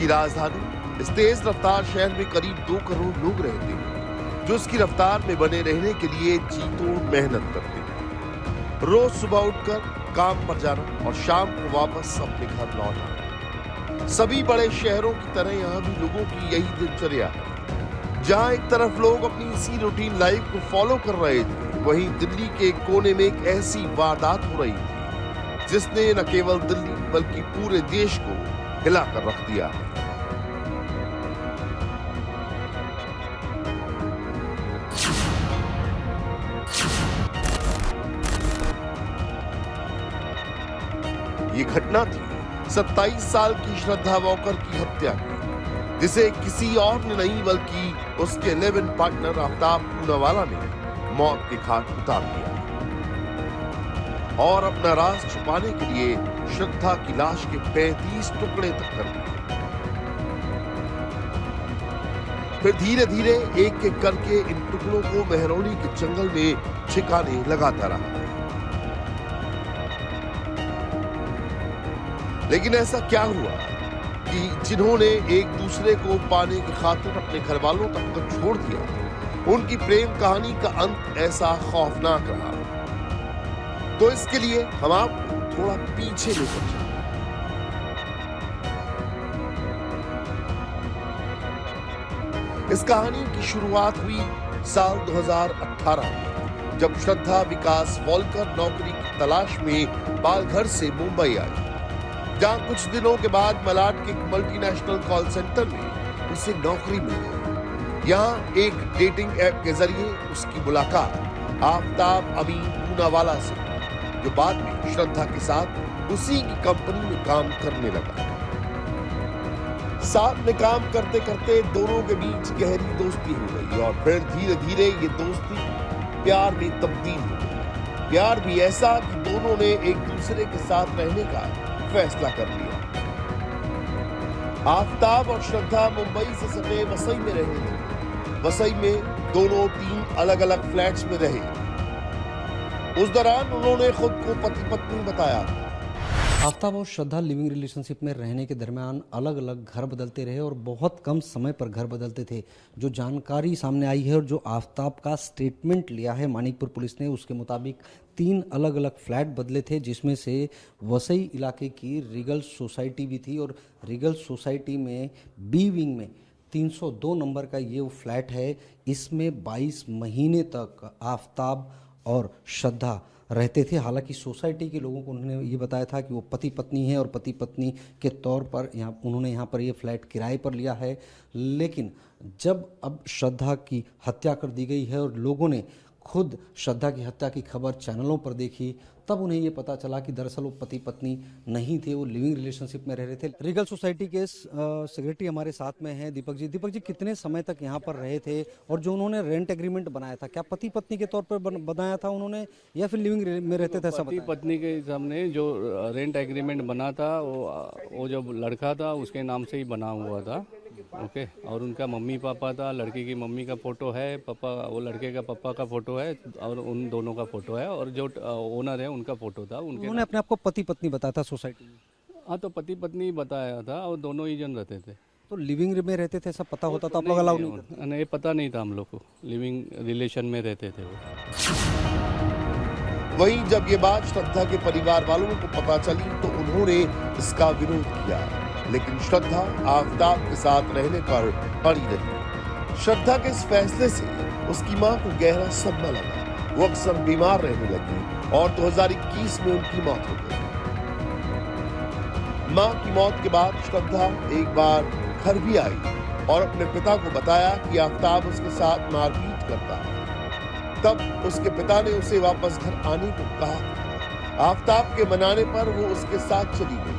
राजधानी इस तेज रफ्तार शहर में करीब 2 करोड़ लोग रहते हैं, जो इसकी रफ्तार में बने रहने के लिए जी तोड़ मेहनत करते हैं। रोज सुबह उठकर काम पर जाना और शाम को वापस अपने घर लौट आना। सभी बड़े शहरों की तरह यहाँ भी लोगों की यही दिनचर्या है। जहाँ एक तरफ लोग अपनी इसी रूटीन लाइफ को फॉलो कर रहे थे, वहीं दिल्ली के एक कोने में एक ऐसी वारदात हो रही थी जिसने न केवल दिल्ली बल्कि पूरे देश को हिलाकर रख दिया है। ये घटना थी 27 साल की श्रद्धा वॉकर की हत्या की, जिसे किसी और ने नहीं बल्कि उसके live in partner Aftab Poonawalla ने मौत के घाट उतार दिया और अपना राज छुपाने के लिए श्रद्धा की लाश के 35 टुकड़े तक कर दिए। फिर धीरे धीरे एक एक करके इन टुकड़ों को मेहरौली के जंगल में ठिकाने लगाता रहा। लेकिन ऐसा क्या हुआ कि जिन्होंने एक दूसरे को पाने की खातिर अपने घर वालों तक को छोड़ दिया, उनकी प्रेम कहानी का अंत ऐसा खौफनाक रहा। तो इसके लिए हम आपको थोड़ा पीछे लेकर चलें। इस कहानी की शुरुआत हुई साल 2018 में, जब श्रद्धा विकास वॉलकर नौकरी की तलाश में पालघर से मुंबई आई, जहां कुछ दिनों के बाद मलाड के एक मल्टीनेशनल कॉल सेंटर में उसे नौकरी मिल गई। यहां एक डेटिंग ऐप के जरिए उसकी मुलाकात आफ्ताब अमीन पूनावाला से, जो बाद में श्रद्धा के साथ उसी की कंपनी में काम करने लगा। साथ में काम करते करते दोनों के बीच गहरी दोस्ती हो गई और फिर धीरे धीरे ये दोस्ती प्यार में तब्दील हो गई। प्यार भी ऐसा कि दोनों ने एक दूसरे के साथ रहने का फैसला कर लिया। आफ्ताब और श्रद्धा मुंबई से सटे वसई में रहने लगे। वसई में दोनों 3 अलग अलग फ्लैट्स में रहे। उस दौरान उन्होंने खुद को पति पत्नी बताया। आफ्ताब और श्रद्धा लिविंग रिलेशनशिप में रहने के दरमियान अलग अलग घर बदलते रहे और बहुत कम समय पर घर बदलते थे। जो जानकारी सामने आई है और जो आफ्ताब का स्टेटमेंट लिया है मानिकपुर पुलिस ने, उसके मुताबिक 3 अलग अलग फ्लैट बदले थे, जिसमें से वसई इलाके की रीगल सोसाइटी भी थी और रीगल सोसाइटी में बी विंग में 302 नंबर का ये वो फ्लैट है। इसमें 22 महीने तक आफ्ताब और श्रद्धा रहते थे। हालांकि सोसाइटी के लोगों को उन्होंने ये बताया था कि वो पति पत्नी है और पति पत्नी के तौर पर उन्होंने यहाँ पर ये फ्लैट किराए पर लिया है। लेकिन जब अब श्रद्धा की हत्या कर दी गई है और लोगों ने खुद श्रद्धा की हत्या की खबर चैनलों पर देखी, तब उन्हें ये पता चला कि दरअसल वो पति पत्नी नहीं थे, वो लिविंग रिलेशनशिप में रह रहे थे। रीगल सोसाइटी के सेक्रेटरी हमारे साथ में हैं दीपक जी। दीपक जी, कितने समय तक यहाँ पर रहे थे और जो उन्होंने रेंट एग्रीमेंट बनाया था, क्या पति पत्नी के तौर पर बनाया था उन्होंने या फिर लिविंग में रहते थे? पति पत्नी के सामने जो रेंट एग्रीमेंट बना था वो जो लड़का था उसके नाम से ही बना हुआ था। ओके, और उनका मम्मी पापा था, लड़की की मम्मी का फोटो है, पापा वो लड़के का पापा का फोटो है और उन दोनों का फोटो है, और जो ओनर है उनका फोटो था। उन्होंने अपने आप को पति पत्नी बताया था सोसाइटी में? हाँ, तो पति पत्नी बताया था और दोनों ही जन रहते थे। तो लिविंग में रहते थे, सब पता होता तो आप लोग अलाउ नहीं? नहीं, पता नहीं था हम लोग को, लिविंग रिलेशन में रहते थे वो। वहीं जब ये बात श्रद्धा के परिवार वालों को पता चली तो उन्होंने इसका विरोध किया, लेकिन श्रद्धा आफ्ताब के साथ रहने पर अड़ी रही। श्रद्धा के इस फैसले से उसकी मां को गहरा सदमा लगा। वो अक्सर बीमार रहने लगी और 2021 में उनकी मौत हो गई। मां की मौत के बाद श्रद्धा एक बार घर भी आई और अपने पिता को बताया कि आफ्ताब उसके साथ मारपीट करता है। तब उसके पिता ने उसे वापस घर आने को कहा। आफ्ताब के मनाने पर वो उसके साथ चली गई।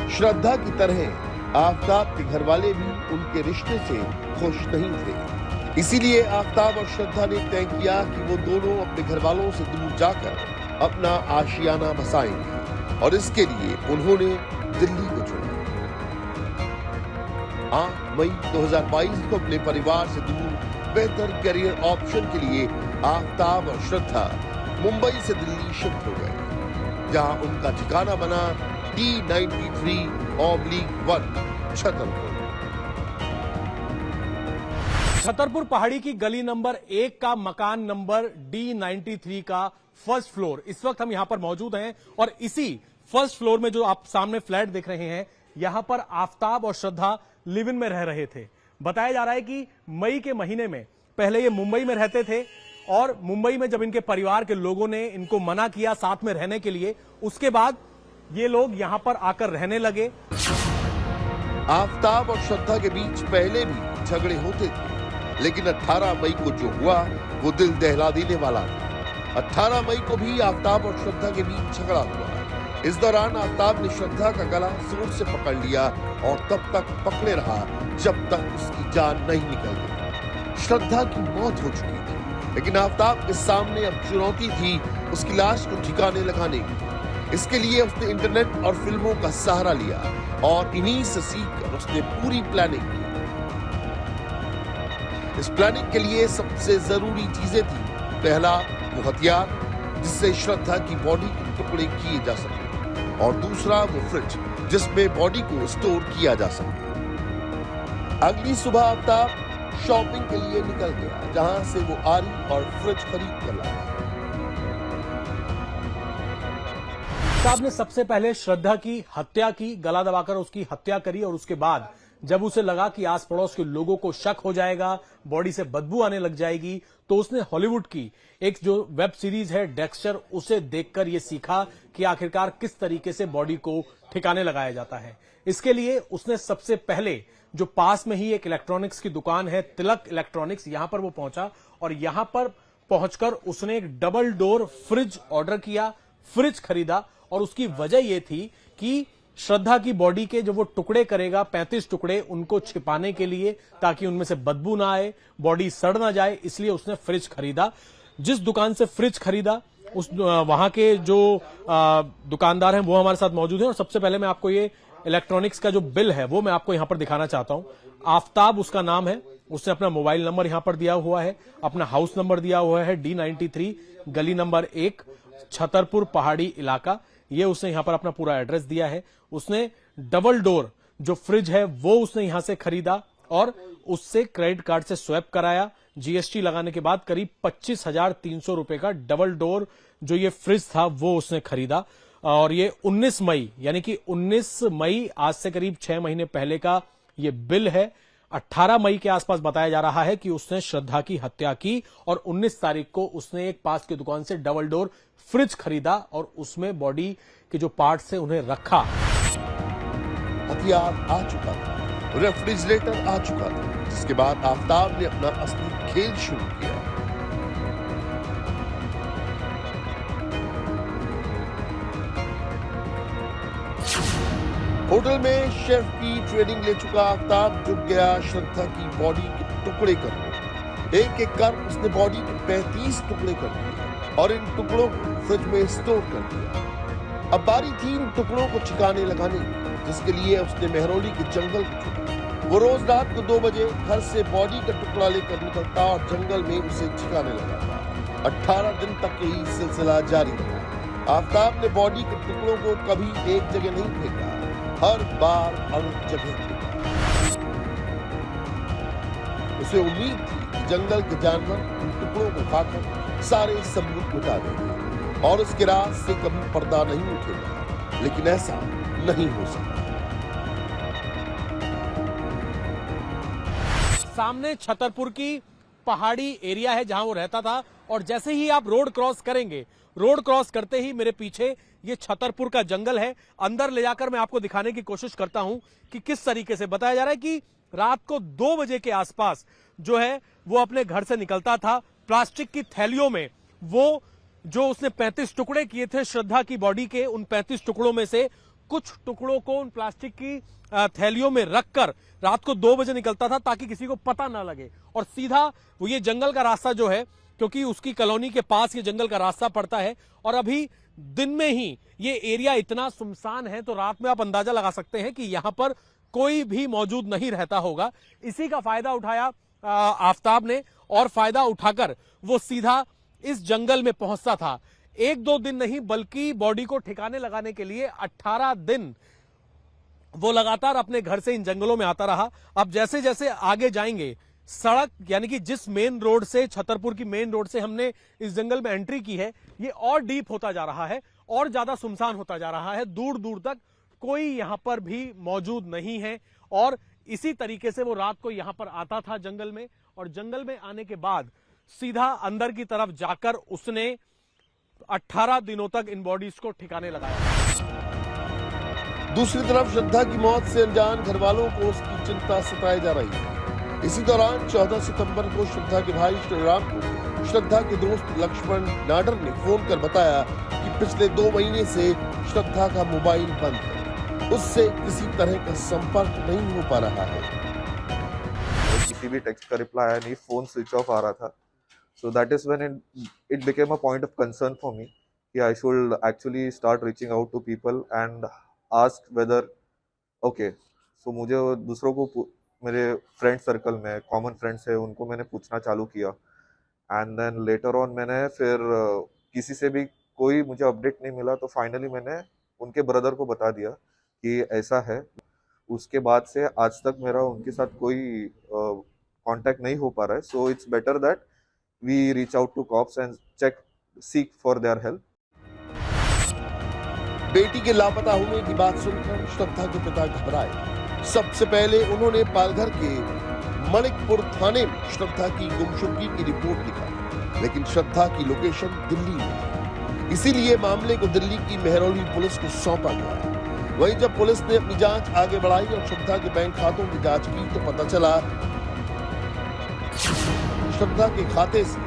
श्रद्धा की तरह आफ्ताब के घर वाले भी उनके रिश्ते से खुश नहीं थे। इसीलिए आफ्ताब और श्रद्धा ने तय किया कि वो दोनों अपने घर वालों से दूर जाकर अपना आशियाना बसाएंगे और इसके लिए उन्होंने दिल्ली को चुना। 8 मई 2022 को अपने परिवार से दूर बेहतर करियर ऑप्शन के लिए आफ्ताब और श्रद्धा मुंबई से दिल्ली शिफ्ट हो गए, जहां उनका ठिकाना बना D93/1 छतरपुर। छतरपुर पहाड़ी की गली नंबर 1 का मकान नंबर D93 का फर्स्ट फ्लोर, इस वक्त हम यहां पर मौजूद हैं और इसी फर्स्ट फ्लोर में जो आप सामने फ्लैट देख रहे हैं, यहां पर आफताब और श्रद्धा लिव इन में रह रहे थे। बताया जा रहा है कि मई के महीने में पहले ये मुंबई में रहते थे और मुंबई में जब इनके परिवार के लोगों ने इनको मना किया साथ में रहने के लिए, उसके बाद ये लोग यहां पर आकर रहने लगे। आफताब और श्रद्धा के बीच पहले भी झगड़े होते थे, लेकिन 18 मई को जो हुआ वो दिल दहला देने वाला था। 18 मई को भी आफताब और श्रद्धा के बीच झगड़ा हुआ। इस दौरान आफताब ने श्रद्धा का गला जोर से पकड़ लिया और तब तक पकड़े रहा जब तक उसकी जान नहीं निकल गई। श्रद्धा की मौत हो चुकी थी, लेकिन आफताब के सामने अब चुनौती थी उसकी लाश को ठिकाने लगाने की। इसके लिए उसने इंटरनेट और फिल्मों का सहारा लिया और इन्हीं से सीखकर उसने पूरी प्लानिंग की। इस प्लानिंग के लिए सबसे जरूरी चीजें थी, पहला वो हथियार जिससे श्रद्धा की बॉडी के टुकड़े किए जा सके, और दूसरा वो फ्रिज जिसमें बॉडी को स्टोर किया जा सके। अगली सुबह आफताब शॉपिंग के लिए निकल गया, जहां से वो आरी और फ्रिज खरीद कर लाया। आफताब ने सबसे पहले श्रद्धा की हत्या की, गला दबाकर उसकी हत्या करी और उसके बाद जब उसे लगा कि आस पड़ोस के लोगों को शक हो जाएगा, बॉडी से बदबू आने लग जाएगी, तो उसने हॉलीवुड की एक जो वेब सीरीज है डेक्स्टर, उसे देखकर यह सीखा कि आखिरकार किस तरीके से बॉडी को ठिकाने लगाया जाता है। इसके लिए उसने सबसे पहले जो पास में ही एक इलेक्ट्रॉनिक्स की दुकान है, तिलक इलेक्ट्रॉनिक्स, यहां पर वो पहुंचा और यहां पर पहुंचकर उसने एक डबल डोर फ्रिज ऑर्डर किया, फ्रिज खरीदा और उसकी वजह यह थी कि श्रद्धा की बॉडी के जो वो टुकड़े करेगा, 35 टुकड़े, उनको छिपाने के लिए, ताकि उनमें से बदबू ना आए, बॉडी सड़ ना जाए, इसलिए उसने फ्रिज खरीदा। जिस दुकान से फ्रिज खरीदा उस वहां के जो दुकानदार हैं वो हमारे साथ मौजूद हैं और सबसे पहले मैं आपको ये इलेक्ट्रॉनिक्स का जो बिल है वो मैं आपको यहां पर दिखाना चाहता हूं। आफताब उसका नाम है, उसने अपना मोबाइल नंबर यहां पर दिया हुआ है, अपना हाउस नंबर दिया हुआ है D93 गली नंबर 1 छतरपुर पहाड़ी इलाका, ये उसने यहां पर अपना पूरा एड्रेस दिया है। उसने डबल डोर जो फ्रिज है वो उसने यहां से खरीदा और उससे क्रेडिट कार्ड से स्वैप कराया। जीएसटी लगाने के बाद करीब 25,300 रुपए का डबल डोर जो ये फ्रिज था वो उसने खरीदा और ये 19 मई यानी कि 19 मई आज से करीब 6 महीने पहले का ये बिल है। 18 मई के आसपास बताया जा रहा है कि उसने श्रद्धा की हत्या की और 19 तारीख को उसने एक पास की दुकान से डबल डोर फ्रिज खरीदा और उसमें बॉडी के जो पार्ट्स थे उन्हें रखा। हथियार आ चुका था, रेफ्रिजरेटर आ चुका था, जिसके बाद आफताब ने अपना असली खेल शुरू किया। होटल में शेफ की ट्रेनिंग ले चुका आफताब जुट गया श्रद्धा की बॉडी के टुकड़े करने। एक एक कर उसने बॉडी के 35 टुकड़े कर दिए और इन टुकड़ों को फ्रिज में स्टोर कर दिया। अब बारी थी इन टुकड़ों को ठिकाने लगाने की, जिसके लिए उसने मेहरौली के जंगल को चुना। वो रोज रात को 2 बजे घर से बॉडी का टुकड़ा लेकर निकलता और जंगल में उसे ठिकाने लगाता। 18 दिन तक यही सिलसिला जारी रहा। आफताब ने बॉडी के टुकड़ों को कभी एक जगह नहीं फेंका, हर बार अलग जगह फेंका। उसे उम्मीद थी कि जंगल के जानवर उन टुकड़ों को खाकर सारे सबूत मिटा देंगे और उसके राज से कभी पर्दा नहीं उठेगा, लेकिन ऐसा नहीं हो सका। सामने छतरपुर की पहाड़ी एरिया है जहां वो रहता था और जैसे ही आप रोड क्रॉस करेंगे, रोड क्रॉस करते ही मेरे पीछे ये छतरपुर का जंगल है। अंदर ले जाकर मैं आपको दिखाने की कोशिश करता हूं कि किस तरीके से बताया जा रहा है कि रात को 2 बजे के आसपास जो है वो अपने घर से निकलता था। प्लास्टिक की थैलियों में वो जो उसने 35 टुकड़े किए थे श्रद्धा की बॉडी के, उन 35 टुकड़ों में से कुछ टुकड़ों को उन प्लास्टिक की थैलियों में रखकर रात को 2 बजे निकलता था ताकि किसी को पता ना लगे और सीधा वो ये जंगल का रास्ता जो है, क्योंकि उसकी कॉलोनी के पास ये जंगल का रास्ता पड़ता है और अभी दिन में ही ये एरिया इतना सुनसान है तो रात में आप अंदाजा लगा सकते हैं कि यहां पर कोई भी मौजूद नहीं रहता होगा। इसी का फायदा उठाया आफताब ने और फायदा उठाकर वो सीधा इस जंगल में पहुंचता था। 1-2 दिन नहीं बल्कि बॉडी को ठिकाने लगाने के लिए 18 दिन वो लगातार अपने घर से इन जंगलों में आता रहा। अब जैसे जैसे आगे जाएंगे, सड़क यानी कि जिस मेन रोड से, छतरपुर की मेन रोड से हमने इस जंगल में एंट्री की है, ये और डीप होता जा रहा है और ज्यादा सुनसान होता जा रहा है। दूर दूर तक कोई यहां पर भी मौजूद नहीं है और इसी तरीके से वो रात को यहां पर आता था जंगल में, और जंगल में आने के बाद सीधा अंदर की तरफ जाकर उसने 18 दिनों तक इन बॉडीज को ठिकाने लगाया। दूसरी तरफ श्रद्धा की मौत से अनजान घर वालों को उसकी चिंता सताई जा रही है। इसी दौरान 14 सितंबर को श्रद्धा के भाई श्रीराम को श्रद्धा के दोस्त लक्ष्मण नाडर ने फोन कर बताया कि पिछले 2 महीने से श्रद्धा का मोबाइल बंद है, उससे किसी तरह का संपर्क नहीं हो पा रहा है। किसी भी टेक्स्ट का रिप्लाई आया नहीं, फोन स्विच ऑफ आ रहा था। So that is when it became a point of concern for me कि I should actually start reaching out to people and ask whether okay, so मुझे दूसरों को, मेरे फ्रेंड सर्कल में कॉमन फ्रेंड्स है, उनको मैंने पूछना चालू किया। एंड देन लेटर ऑन मैंने फिर किसी से भी कोई मुझे अपडेट नहीं मिला, तो फाइनली मैंने उनके ब्रदर को बता दिया कि ऐसा है। उसके बाद से आज तक मेरा उनके साथ कोई कांटेक्ट नहीं हो पा रहा है। So it's better that we reach out to cops and seek for their help. बेटी के लापता होने की बात सुनकर श्रद्धा के पिता घबराए। सबसे पहले उन्होंने पालघर के मणिकपुर थाने में श्रद्धा की गुमशुदगी की रिपोर्ट लिखा, लेकिन श्रद्धा की लोकेशन दिल्ली में थी। इसीलिए मामले को दिल्ली की मेहरौली पुलिस को सौंपा गया। वहीं जब पुलिस ने अपनी जांच आगे बढ़ाई और श्रद्धा के बैंक खातों की जांच की, तो पता चला श्रद्धा के खाते से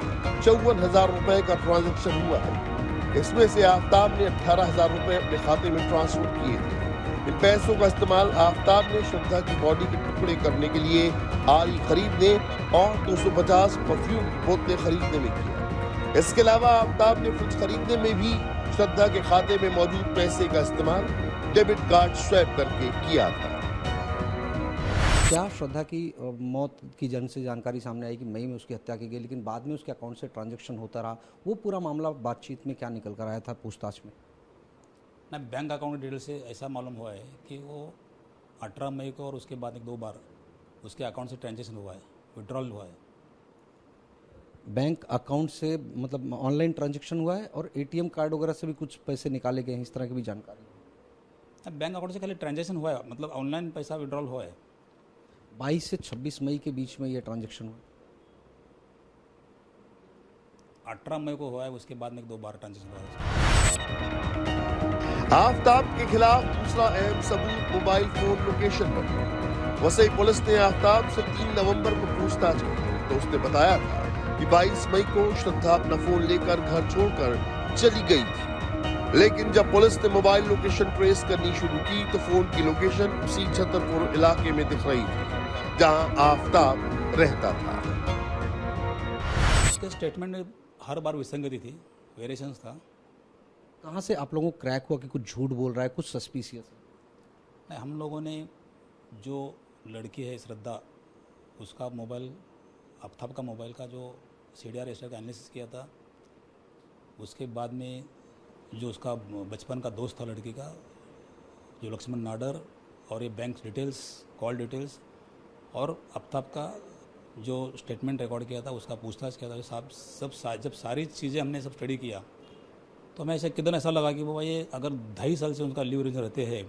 54,000 रुपए का ट्रांजैक्शन हुआ है। इसमें से आफ्ताब ने 18,000 रुपए अपने खाते में ट्रांसफर किए थे। इन पैसों का इस्तेमाल आफ्ताब ने श्रद्धा की बॉडी के टुकड़े करने के लिए, आरी खरीदने और 250 परफ्यूम की बोतलें खरीदने में किया। इसके अलावा आफ्ताब ने फ्रिज खरीदने में भी श्रद्धा के खाते में मौजूद पैसे का इस्तेमाल डेबिट कार्ड स्वैप करके किया था। क्या श्रद्धा की मौत की जन से जानकारी सामने आई कि मई में उसकी हत्या की गई, लेकिन बाद में उसके अकाउंट से ट्रांजैक्शन होता रहा, वो पूरा मामला बातचीत में क्या निकल कर आया था पूछताछ में? ना बैंक अकाउंट डिटेल से ऐसा मालूम हुआ है कि वो 18 मई को और उसके बाद 2 बार उसके अकाउंट से ट्रांजैक्शन हुआ है, विड्रॉल हुआ है। बैंक अकाउंट से मतलब ऑनलाइन ट्रांजैक्शन हुआ है और एटीएम कार्ड वगैरह से भी कुछ पैसे निकाले गए हैं, इस तरह की भी जानकारी? बैंक अकाउंट से खाली ट्रांजैक्शन हुआ है, मतलब ऑनलाइन पैसा विड्रॉल हुआ है। 22 से 26 मई के बीच में ये ट्रांजैक्शन हुआ? 18 मई को हुआ है, उसके बाद में 2 बार ट्रांजैक्शन हुआ है। आफ्ताब के खिलाफ दूसरा अहम सबूत मोबाइल फोन लोकेशन पर है। वसई पुलिस ने आफ्ताब से 3 नवंबर को पूछताछ की तो उसने बताया था कि 22 मई को श्रद्धा अपना फोन लेकर घर छोड़कर चली गई थी। लेकिन जब पुलिस ने मोबाइल लोकेशन ट्रेस करनी शुरू की तो फोन की लोकेशन उसी छतरपुर इलाके में दिख रही थी जहां आफ्ताब रहता था। उसके स्टेटमेंट में हर बार विसंगति थी, वेरिएशंस था। कहाँ से आप लोगों को क्रैक हुआ कि कुछ झूठ बोल रहा है, कुछ सस्पिशियस है? हम लोगों ने जो लड़की है श्रद्धा, उसका मोबाइल, आफ्ताब का मोबाइल का जो CDR रजिस्टर का एनालिसिस किया था। उसके बाद में जो उसका बचपन का दोस्त था लड़की का, जो लक्ष्मण नाडर, और ये बैंक डिटेल्स, कॉल डिटेल्स और आफ्ताब का जो स्टेटमेंट रिकॉर्ड किया था, उसका पूछताछ किया था। जब सारी चीज़ें हमने सब स्टडी किया तो हमें किधर ऐसा लगा कि वो ये अगर 2.5 साल से उनका लिव रिलेशन रहते हैं,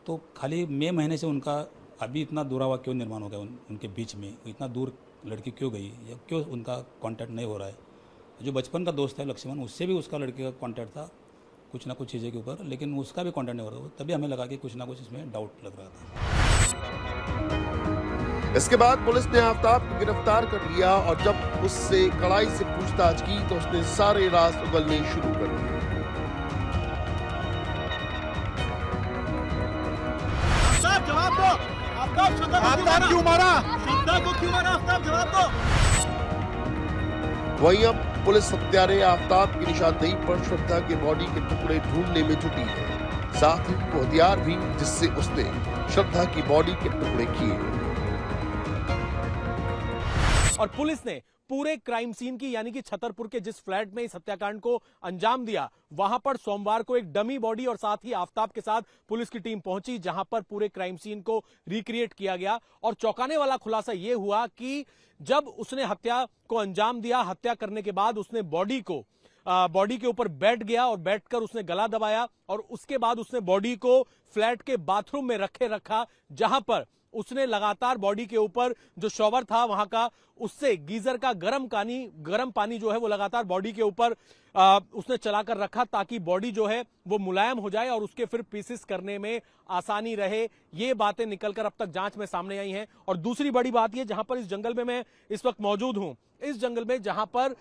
तो खाली मई महीने से उनका अभी इतना दुरावा क्यों निर्माण हो गया उनके बीच में? इतना दूर लड़की क्यों गई, या क्यों उनका कांटेक्ट नहीं हो रहा है? जो बचपन का दोस्त है लक्ष्मण, उससे भी उसका लड़के का कांटेक्ट था कुछ ना कुछ चीज़ें के ऊपर, लेकिन उसका भी कांटेक्ट नहीं हो रहा। तभी हमें लगा कि कुछ ना कुछ इसमें डाउट लग रहा था। इसके बाद पुलिस ने आफ्ताब को गिरफ्तार कर लिया और जब उससे कड़ाई से पूछताछ की तो उसने सारे राज उगलने शुरू कर दिए। जवाब दो, आफ्ताब क्यों मारा? श्रद्धा को क्यों मारा? आफ्ताब जवाब दो। वहीं अब पुलिस हत्यारे आफ्ताब की निशानदेही पर श्रद्धा के बॉडी के टुकड़े ढूंढने में जुटी है, साथ ही वो हथियार भी जिससे उसने श्रद्धा की बॉडी के टुकड़े किए। और पुलिस ने पूरे क्राइम सीन की, यानी कि छतरपुर के जिस फ्लैट में इस हत्याकांड को अंजाम दिया, वहां पर सोमवार को एक डमी बॉडी और साथ ही आफताब के साथ पुलिस की टीम पहुंची, जहां पर पूरे क्राइम सीन को रिक्रिएट किया गया। और चौंकाने वाला खुलासा यह हुआ कि जब उसने हत्या को अंजाम दिया, हत्या करने के बाद उसने बॉडी के ऊपर बैठ गया और बैठकर उसने गला दबाया और उसके बाद उसने बॉडी को फ्लैट के बाथरूम में रखा, जहां पर उसने लगातार बॉडी के ऊपर जो शॉवर था वहां का, उससे गीजर का गर्म पानी जो है वो लगातार बॉडी के ऊपर उसने चलाकर रखा, ताकि बॉडी जो है वो मुलायम हो जाए और उसके फिर पीसेस करने में आसानी रहे। ये बातें निकलकर अब तक जांच में सामने आई हैं। और दूसरी बड़ी बात ये, जहां पर इस जंगल में मैं इस वक्त मौजूद हूं, इस जंगल में जहां पर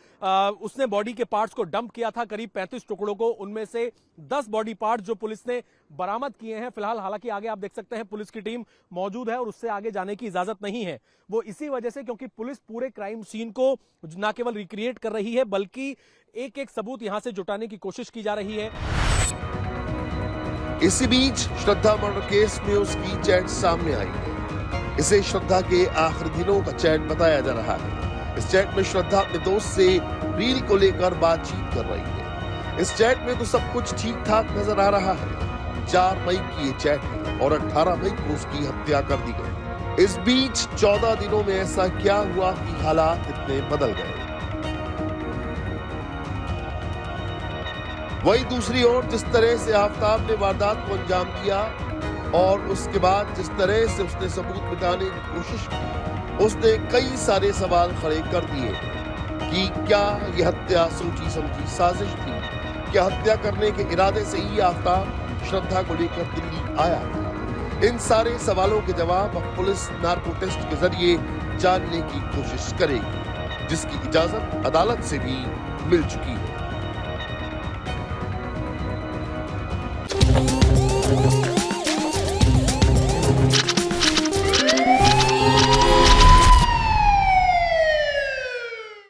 उसने बॉडी के पार्ट्स को डंप किया था, करीब 35 टुकड़ों को, उनमें से 10 बॉडी पार्ट्स जो पुलिस ने बरामद किए हैं फिलहाल। हालांकि आगे आप देख सकते हैं पुलिस की टीम मौजूद है और उससे आगे जाने की इजाजत नहीं है, वो इसी वजह से क्योंकि पुलिस पूरे क्राइम सीन को न केवल रिक्रिएट कर रही है बल्कि एक एक सबूत यहां से जुटाने की कोशिश की जा रही है। इसी बीच श्रद्धा मर्डर केस में उसकी चैट सामने आई है। इसे श्रद्धा के आखिरी दिनों का चैट बताया जा रहा है। इस चैट में श्रद्धा अपने दोस्त से रील को लेकर बातचीत कर रही है। इस चैट में तो सब कुछ ठीक ठाक नजर आ रहा है। 4 मई की ये चैट है और 18 मई को उसकी हत्या कर दी गई। इस बीच 14 दिनों में ऐसा क्या हुआ कि हालात इतने बदल गए। वही दूसरी ओर जिस तरह से आफताब ने वारदात को अंजाम दिया और उसके बाद जिस तरह से उसने सबूत मिटाने की कोशिश की, उसने कई सारे सवाल खड़े कर दिए कि क्या यह हत्या सोची समझी साजिश थी? क्या हत्या करने के इरादे से ही आफताब श्रद्धा को लेकर दिल्ली आया था? इन सारे सवालों के जवाब अब पुलिस नार्को टेस्ट के जरिए जानने की कोशिश करेगी, जिसकी इजाजत अदालत से भी मिल चुकी है।